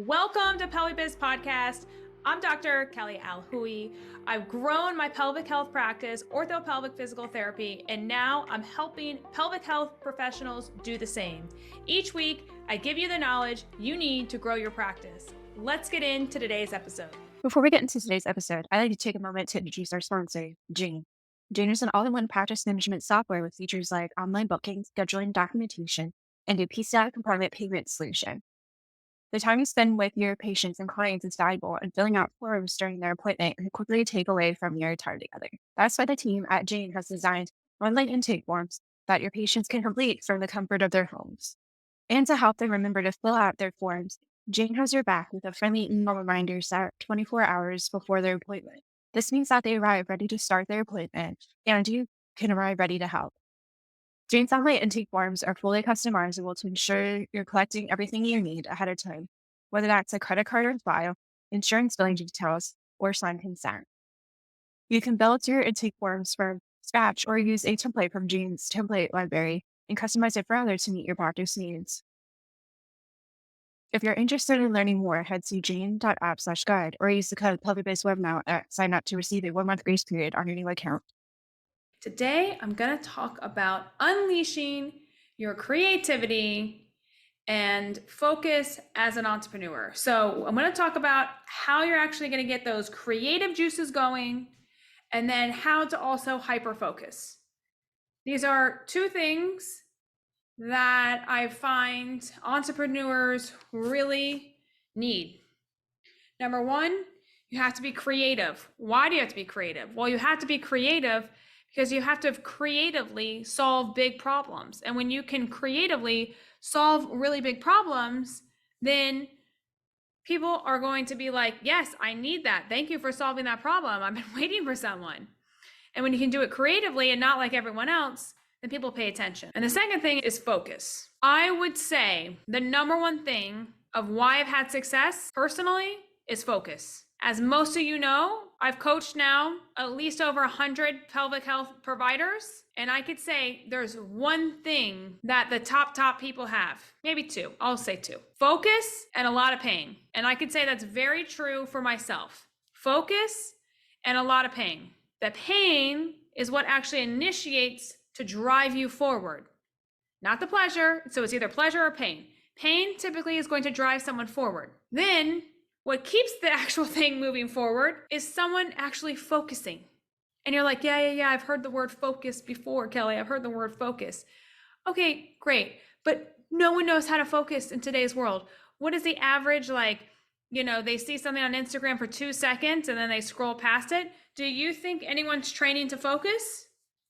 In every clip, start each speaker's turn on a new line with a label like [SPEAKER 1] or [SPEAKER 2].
[SPEAKER 1] Welcome to PelviBiz podcast. I'm Dr. Kelly Alhui. I've grown my pelvic health practice, orthopelvic physical therapy, and now I'm helping pelvic health professionals do the same. Each week, I give you the knowledge you need to grow your practice. Let's get into today's episode.
[SPEAKER 2] Before we get into today's episode, I'd like to take a moment to introduce our sponsor, Jane. Jane is an all-in-one practice management software with features like online booking, scheduling, documentation, and a PCI compliant payment solution. The time you spend with your patients and clients is valuable, and filling out forms during their appointment can quickly take away from your time together. That's why the team at Jane has designed online intake forms that your patients can complete from the comfort of their homes. And to help them remember to fill out their forms, Jane has your back with a friendly email reminder set 24 hours before their appointment. This means that they arrive ready to start their appointment, and you can arrive ready to help. Jane's online intake forms are fully customizable to ensure you're collecting everything you need ahead of time, whether that's a credit card or file, insurance billing details, or signed consent. You can build your intake forms from scratch or use a template from Jane's template library and customize it further to meet your practice needs. If you're interested in learning more, head to jane.app/guide or use the code PelviBiz now at sign up to receive a 1-month grace period on your new account.
[SPEAKER 1] Today, I'm going to talk about unleashing your creativity and focus as an entrepreneur. So I'm going to talk about how you're actually going to get those creative juices going and then how to also hyper focus. These are two things that I find entrepreneurs really need. Number one, you have to be creative. Why do you have to be creative? Well, you have to be creative because you have to creatively solve big problems. And when you can creatively solve really big problems, then people are going to be like, yes, I need that. Thank you for solving that problem. I've been waiting for someone. And when you can do it creatively and not like everyone else, then people pay attention. And the second thing is focus. I would say the number one thing of why I've had success personally is focus. As most of you know, I've coached now at least over 100 pelvic health providers. And I could say there's one thing that the top people have, maybe two, I'll say two: focus and a lot of pain. And I could say that's very true for myself. Focus and a lot of pain. The pain is what actually initiates to drive you forward, not the pleasure. So it's either pleasure or pain. Pain typically is going to drive someone forward. Then what keeps the actual thing moving forward is someone actually focusing. And you're like, yeah, I've heard the word focus before, Kelly. I've heard the word focus. Okay, great. But no one knows how to focus in today's world. What is the average, they see something on Instagram for 2 seconds and then they scroll past it? Do you think anyone's training to focus?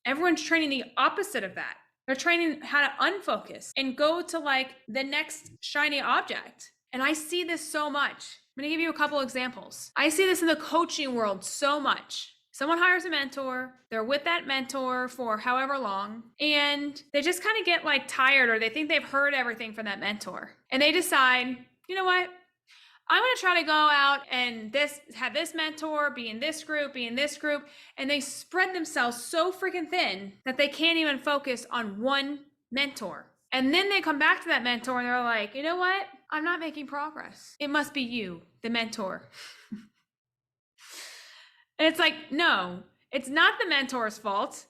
[SPEAKER 1] Everyone's training the opposite of that. They're training how to unfocus and go to the next shiny object. And I see this so much. I'm going to give you a couple examples. I see this in the coaching world so much. Someone hires a mentor, they're with that mentor for however long, and they just kind of get tired, or they think they've heard everything from that mentor. And they decide, you know what? I'm going to try to go out and have this mentor be in this group, and they spread themselves so freaking thin that they can't even focus on one mentor. And then they come back to that mentor and they're like, you know what? I'm not making progress. It must be you, the mentor. And it's like, no, it's not the mentor's fault.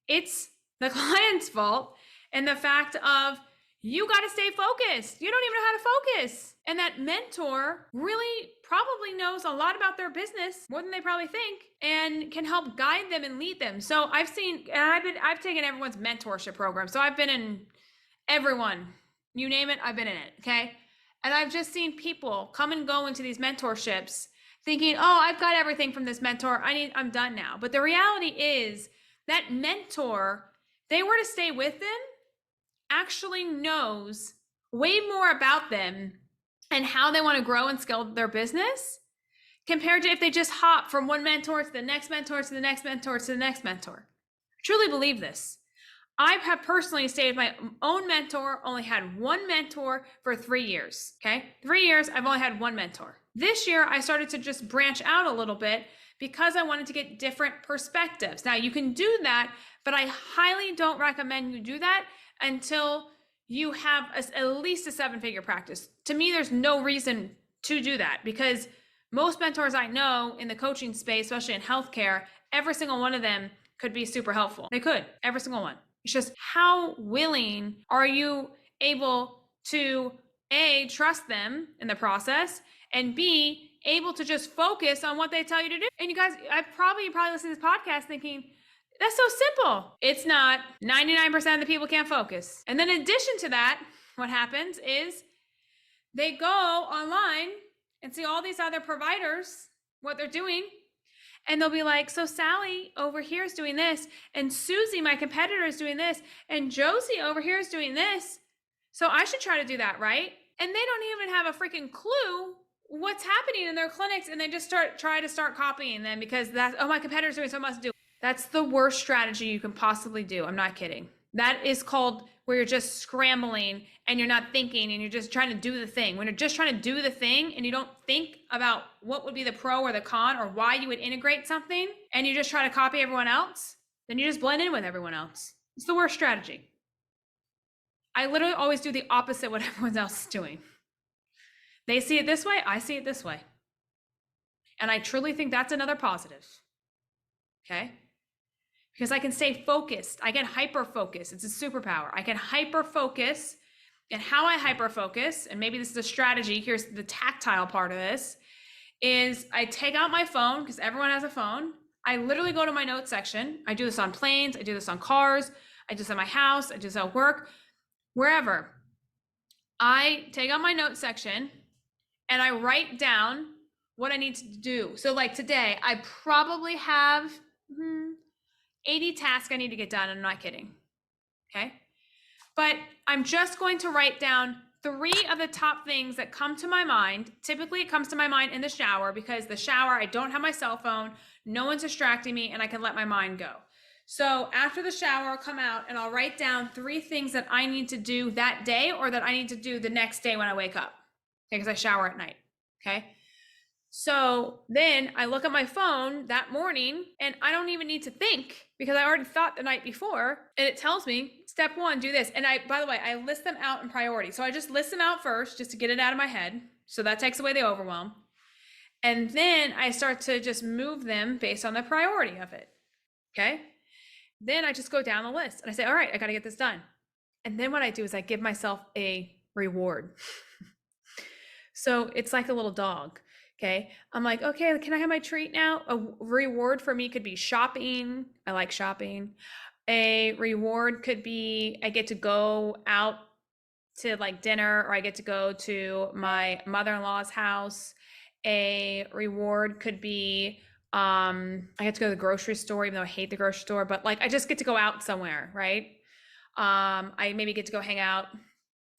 [SPEAKER 1] It's the client's fault. And the fact of, you got to stay focused. You don't even know how to focus. And that mentor really probably knows a lot about their business, more than they probably think, and can help guide them and lead them. So I've taken everyone's mentorship program. So I've been in everyone, you name it, I've been in it. Okay. And I've just seen people come and go into these mentorships thinking, oh, I've got everything from this mentor. I'm done now. But the reality is that mentor, they were to stay with them, actually knows way more about them and how they want to grow and scale their business compared to if they just hop from one mentor to the next mentor to the next mentor to the next mentor. I truly believe this. I have personally stayed with my own mentor, only had one mentor for 3 years. Okay. 3 years, I've only had one mentor. This year, I started to just branch out a little bit because I wanted to get different perspectives. Now, you can do that, but I highly don't recommend you do that until you have at least a 7-figure practice. To me, there's no reason to do that, because most mentors I know in the coaching space, especially in healthcare, every single one of them could be super helpful. They could, every single one. It's just how willing are you able to A, trust them in the process, and B, able to just focus on what they tell you to do. And you guys, you probably listen to this podcast thinking, that's so simple. It's not. 99% of the people can't focus. And then in addition to that, what happens is they go online and see all these other providers, what they're doing, and they'll be like, so Sally over here is doing this, and Susie, my competitor, is doing this, and Josie over here is doing this. So I should try to do that, right? And they don't even have a freaking clue what's happening in their clinics, and they just try to start copying them because that's, oh, my competitor's doing, so I must do. That's the worst strategy you can possibly do. I'm not kidding. That is called where you're just scrambling and you're not thinking and you're just trying to do the thing. When you're just trying to do the thing and you don't think about what would be the pro or the con or why you would integrate something, and you just try to copy everyone else, then you just blend in with everyone else. It's the worst strategy. I literally always do the opposite of what everyone else is doing. They see it this way, I see it this way. And I truly think that's another positive. Okay? Because I can stay focused. I can hyper-focus. It's a superpower. I can hyper-focus. And how I hyper-focus, and maybe this is a strategy, here's the tactile part of this, is I take out my phone, because everyone has a phone. I literally go to my notes section. I do this on planes. I do this on cars. I do this at my house. I do this at work. Wherever. I take out my notes section, and I write down what I need to do. So like today, I probably have 80 tasks I need to get done. I'm not kidding. Okay. But I'm just going to write down 3 of the top things that come to my mind. Typically it comes to my mind in the shower, because the shower, I don't have my cell phone, no one's distracting me, and I can let my mind go. So after the shower, I'll come out and I'll write down 3 things that I need to do that day, or that I need to do the next day when I wake up. Okay, because I shower at night. Okay. So then I look at my phone that morning and I don't even need to think, because I already thought the night before, and it tells me step 1, do this. And by the way, I list them out in priority. So I just list them out first just to get it out of my head. So that takes away the overwhelm. And then I start to just move them based on the priority of it. Okay. Then I just go down the list and I say, all right, I got to get this done. And then what I do is I give myself a reward. So it's like a little dog. Okay. I'm like, okay, can I have my treat now? A reward for me could be shopping. I like shopping. A reward could be I get to go out to like dinner, or I get to go to my mother-in-law's house. A reward could be I get to go to the grocery store, even though I hate the grocery store, but like I just get to go out somewhere, right? I maybe get to go hang out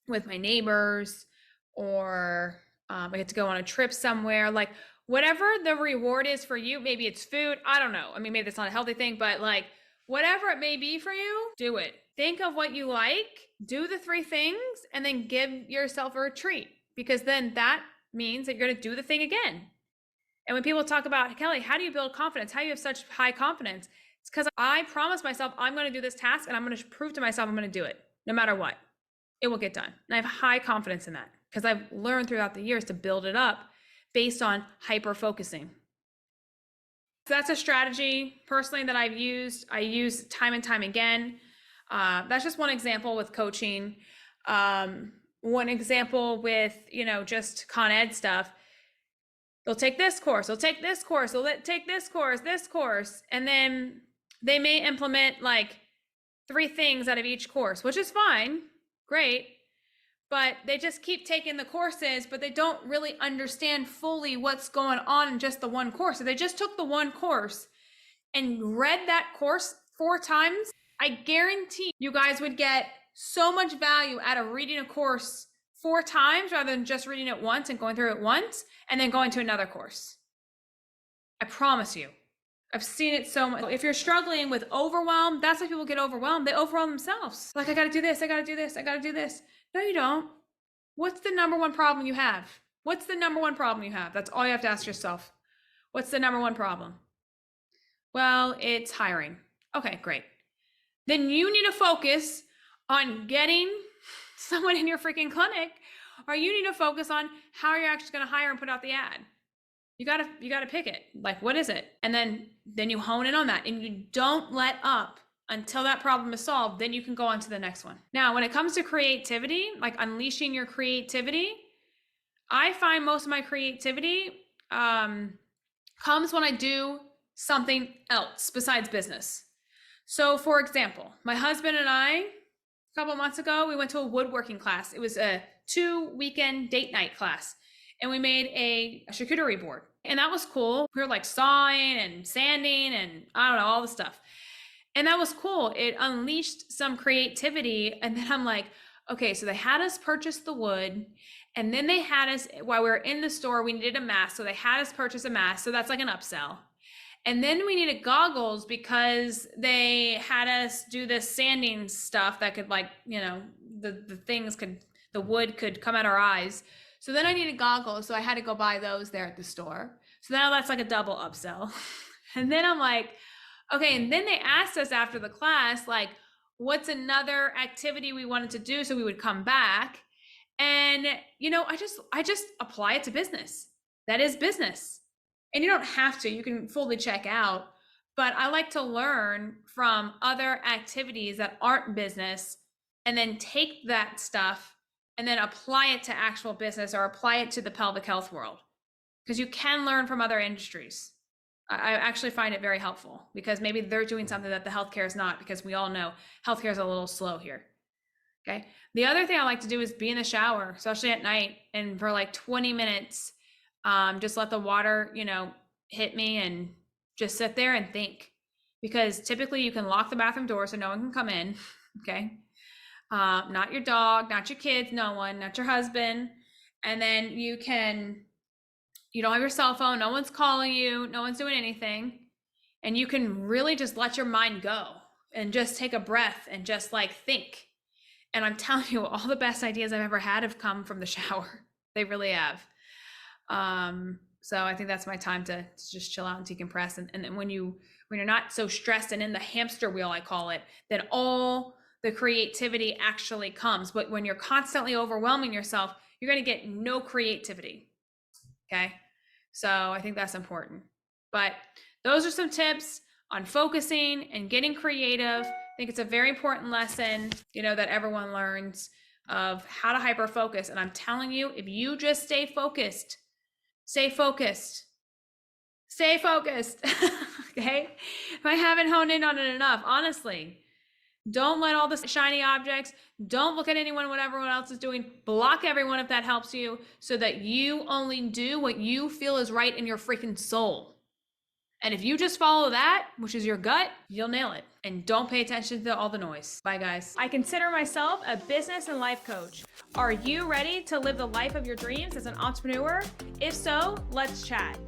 [SPEAKER 1] with my neighbors, or I get to go on a trip somewhere. Like whatever the reward is for you, maybe it's food. I don't know. I mean, maybe that's not a healthy thing, but like whatever it may be for you, do it. Think of what you like, do the 3 things, and then give yourself a treat, because then that means that you're going to do the thing again. And when people talk about, Kelly, how do you build confidence? How do you have such high confidence? It's because I promise myself I'm going to do this task, and I'm going to prove to myself I'm going to do it no matter what. It will get done. And I have high confidence in that, because I've learned throughout the years to build it up based on hyper focusing. So that's a strategy personally that I've used. I use time and time again. That's just one example with coaching. One example with, just Con Ed stuff. They'll take this course, they'll take this course, they'll take this course, and then they may implement like 3 things out of each course, which is fine, great. But they just keep taking the courses, but they don't really understand fully what's going on in just the one course. So they just took the one course and read that course 4 times. I guarantee you guys would get so much value out of reading a course 4 times rather than just reading it once and going through it once and then going to another course. I promise you. I've seen it so much. If you're struggling with overwhelm, that's why people get overwhelmed. They overwhelm themselves. Like, I got to do this, I got to do this, I got to do this. No, you don't. What's the number one problem you have? What's the number one problem you have? That's all you have to ask yourself. What's the number one problem? Well, it's hiring. Okay, great. Then you need to focus on getting someone in your freaking clinic, or you need to focus on how you're actually going to hire and put out the ad. You gotta pick it. Like, what is it? And then you hone in on that, and you don't let up until that problem is solved. Then you can go on to the next one. Now, when it comes to creativity, like unleashing your creativity, I find most of my creativity comes when I do something else besides business. So for example, my husband and I, a couple of months ago, we went to a woodworking class. It was a 2-weekend date night class. And we made a charcuterie board. And that was cool. We were like sawing and sanding and I don't know, all the stuff. And that was cool. It unleashed some creativity. And then I'm like, okay, so they had us purchase the wood. And then they had us, while we were in the store, we needed a mask. So they had us purchase a mask. So that's like an upsell. And then we needed goggles because they had us do this sanding stuff that could, like, you know, the wood could come out our eyes. So then I needed goggles. So I had to go buy those there at the store. So now that's like a double upsell. And then I'm like, okay. And then they asked us after the class, like, what's another activity we wanted to do so we would come back? And, you know, I just apply it to business. That is business. And you don't have to, you can fully check out, but I like to learn from other activities that aren't business and then take that stuff and then apply it to actual business or apply it to the pelvic health world. Because you can learn from other industries. I actually find it very helpful because maybe they're doing something that the healthcare is not, because we all know healthcare is a little slow here. Okay. The other thing I like to do is be in the shower, especially at night, and for like 20 minutes, just let the water, you know, hit me and just sit there and think. Because typically you can lock the bathroom door so no one can come in. Okay. Not your dog, not your kids, no one, not your husband. And then you don't have your cell phone, no one's calling you, no one's doing anything. And you can really just let your mind go and just take a breath and just like think. And I'm telling you, all the best ideas I've ever had have come from the shower. They really have. So I think that's my time to just chill out and decompress. And then when you're not so stressed and in the hamster wheel, I call it, then all the creativity actually comes. But when you're constantly overwhelming yourself, you're going to get no creativity. Okay. So I think that's important. But those are some tips on focusing and getting creative. I think it's a very important lesson, you know, that everyone learns of how to hyper focus. And I'm telling you, if you just stay focused, okay? If I haven't honed in on it enough, honestly, don't let all the shiny objects, don't look at anyone, what everyone else is doing, block everyone if that helps you, so that you only do what you feel is right in your freaking soul. And if you just follow that, which is your gut, you'll nail it. And don't pay attention to all the noise. Bye, guys. I consider myself a business and life coach. Are you ready to live the life of your dreams as an entrepreneur? If so, let's chat.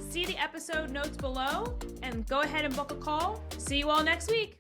[SPEAKER 1] See the episode notes below and go ahead and book a call. See you all next week.